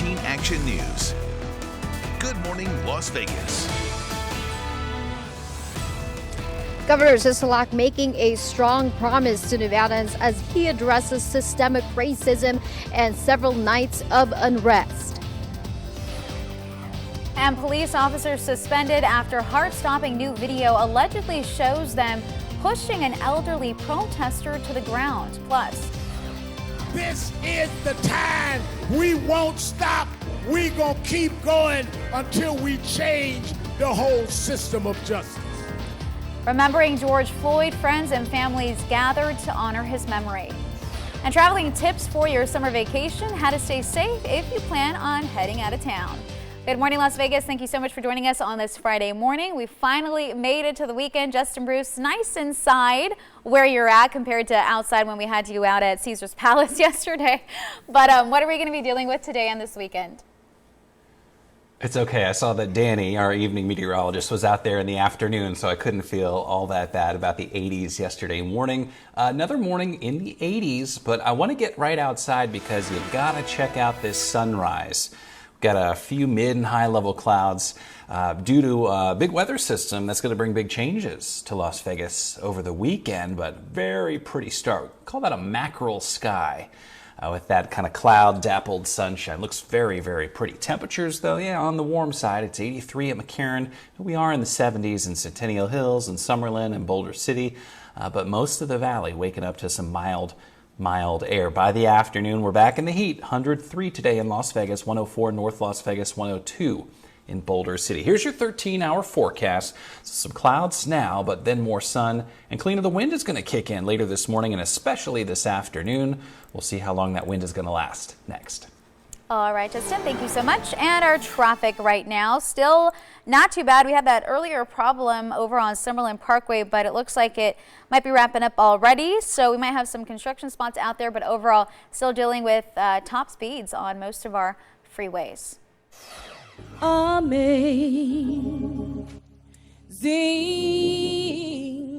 13 Action News. Good morning, Las Vegas. Governor Sisolak making a strong promise to Nevadans as he addresses systemic racism and several nights of unrest. And police officers suspended after heart-stopping new video allegedly shows them pushing an elderly protester to the ground. Plus, this is the time. We won't stop. We gonna keep going until we change the whole system of justice. remembering George Floyd, friends and families gathered to honor his memory. And traveling tips for your summer vacation, how to stay safe if you plan on heading out of town. Good morning, Las Vegas. Thank you so much for joining us on this Friday morning. We finally made it to the weekend. Justin Bruce, nice inside where you're at compared to outside when we had you out at Caesar's Palace yesterday. But what are we going to be dealing with today and this weekend? It's okay. I saw that Danny, our evening meteorologist, was out there in the afternoon, so I couldn't feel all that bad about the 80s yesterday morning. Another morning in the 80s, but I want to get right outside because you got to check out this sunrise. Got a few mid and high level clouds due to a big weather system that's going to bring big changes to Las Vegas over the weekend, but very pretty start. Call that a mackerel sky with that kind of cloud dappled sunshine. Looks very, very pretty. Temperatures, though, yeah, on the warm side. It's 83 at McCarran. We are in the 70s in Centennial Hills and Summerlin and Boulder City, but most of the valley waking up to some mild air. By the afternoon, we're back in the heat. 103 today in Las Vegas, 104 North Las Vegas, 102 in Boulder City. Here's your 13-hour forecast. Some clouds now, but then more sun and cleaner. The wind is going to kick in later this morning and especially this afternoon. We'll see how long that wind is going to last next. All right, Justin, thank you so much. And our traffic right now, still not too bad. We had that earlier problem over on Summerlin Parkway, but it looks like it might be wrapping up already. So we might have some construction spots out there, but overall still dealing with top speeds on most of our freeways. Amazing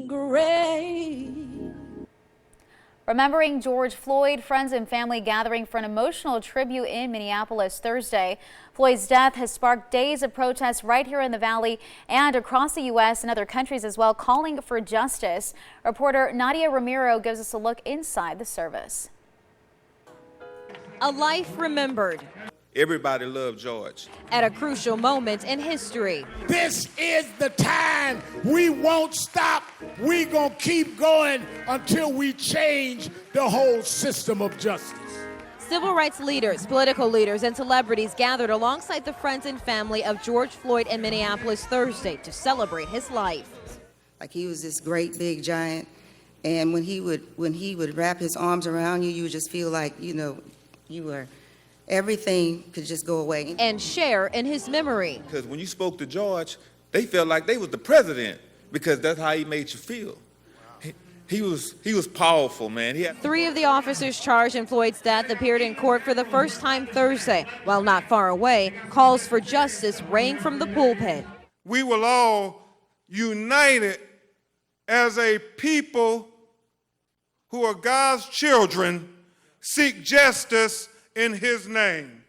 grace. Remembering George Floyd, friends and family gathering for an emotional tribute in Minneapolis Thursday. Floyd's death has sparked days of protests right here in the Valley and across the U.S. and other countries as well, calling for justice. Reporter Nadia Romero gives us a look inside the service. A life remembered. Everybody loved George. At a crucial moment in history. This is the time. We won't stop. We gonna keep going until we change the whole system of justice. Civil rights leaders, political leaders, and celebrities gathered alongside the friends and family of George Floyd in Minneapolis Thursday to celebrate his life. Like, he was this great big giant, and when he would wrap his arms around you, you would just feel like, you know, everything could just go away. And share in his memory. Because when you spoke to George, they felt like they was the president because that's how he made you feel. He was powerful, man. Three of the officers charged in Floyd's death appeared in court for the first time Thursday. While not far away, calls for justice rang from the pulpit. We will all united as a people who are God's children seek justice in his name.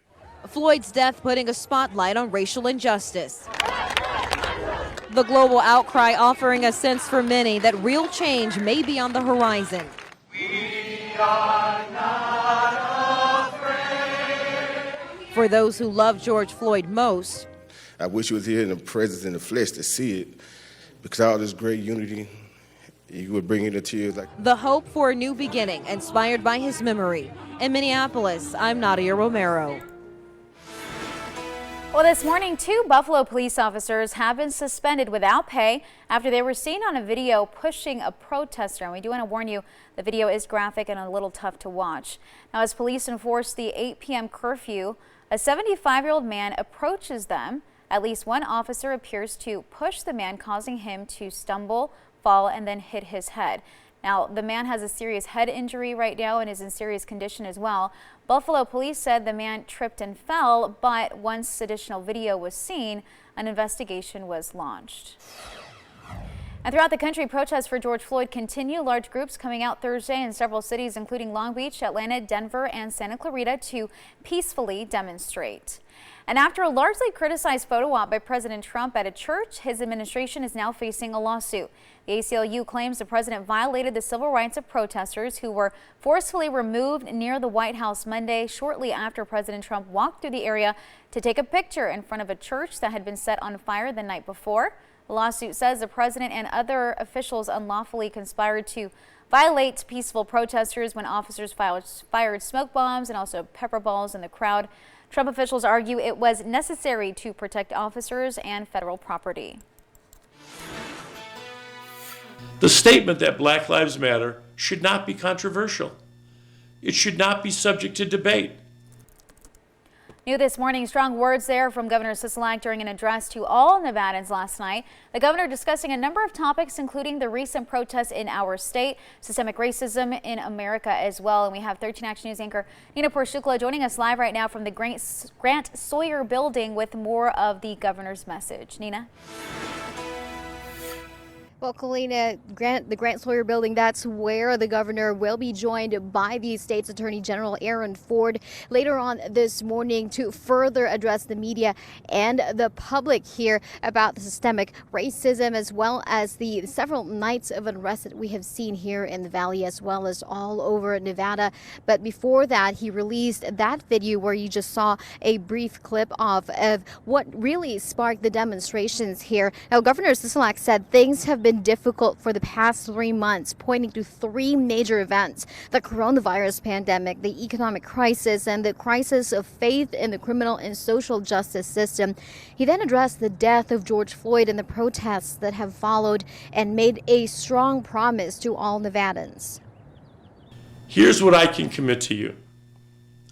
Floyd's death putting a spotlight on racial injustice. The global outcry offering a sense for many that real change may be on the horizon. We are not afraid. For those who love George Floyd most, I wish you was here in the presence in the flesh to see it, because all this great unity, you would bring you to tears. The hope for a new beginning inspired by his memory. In Minneapolis, I'm Nadia Romero. Well, this morning, 2 Buffalo police officers have been suspended without pay after they were seen on a video pushing a protester. And we do want to warn you, the video is graphic and a little tough to watch. Now, as police enforce the 8 p.m. curfew, a 75-year-old man approaches them. At least one officer appears to push the man, causing him to stumble, fall, and then hit his head. Now, the man has a serious head injury right now and is in serious condition as well. Buffalo police said the man tripped and fell, but once additional video was seen, an investigation was launched. And throughout the country, protests for George Floyd continue. Large groups coming out Thursday in several cities, including Long Beach, Atlanta, Denver, and Santa Clarita, to peacefully demonstrate. And after a largely criticized photo op by President Trump at a church, his administration is now facing a lawsuit. The ACLU claims the president violated the civil rights of protesters who were forcefully removed near the White House Monday, shortly after President Trump walked through the area to take a picture in front of a church that had been set on fire the night before. The lawsuit says the president and other officials unlawfully conspired to violate peaceful protesters when officers fired smoke bombs and also pepper balls in the crowd. Trump officials argue it was necessary to protect officers and federal property. The statement that Black Lives Matter should not be controversial. It should not be subject to debate. New this morning, strong words there from Governor Sisolak during an address to all Nevadans last night. The governor discussing a number of topics, including the recent protests in our state, systemic racism in America as well. And we have 13 Action News anchor Nina Porshukla joining us live right now from the Grant Sawyer building with more of the governor's message. Nina? Well, Kalina, the Grant Sawyer building, that's where the governor will be joined by the state's Attorney General Aaron Ford later on this morning to further address the media and the public here about the systemic racism, as well as the several nights of unrest that we have seen here in the Valley, as well as all over Nevada. But before that, he released that video where you just saw a brief clip of what really sparked the demonstrations here. Now, Governor Sisolak said things have been difficult for the past 3 months, pointing to 3 major events: the coronavirus pandemic, the economic crisis, and the crisis of faith in the criminal and social justice system. He then addressed the death of George Floyd and the protests that have followed and made a strong promise to all Nevadans. Here's what I can commit to you.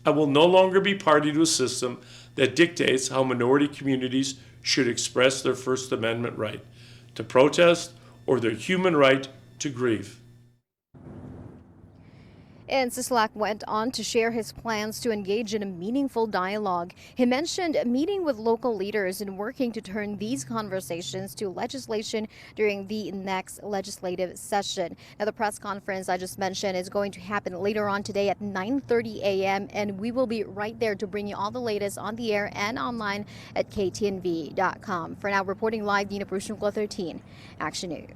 I will no longer be party to a system that dictates how minority communities should express their First Amendment right to protest or their human right to grieve. And Sisolak went on to share his plans to engage in a meaningful dialogue. He mentioned meeting with local leaders and working to turn these conversations to legislation during the next legislative session. Now, the press conference I just mentioned is going to happen later on today at 9:30 a.m. and we will be right there to bring you all the latest on the air and online at ktnv.com. For now, reporting live, Nina Porshukla, 13 Action News.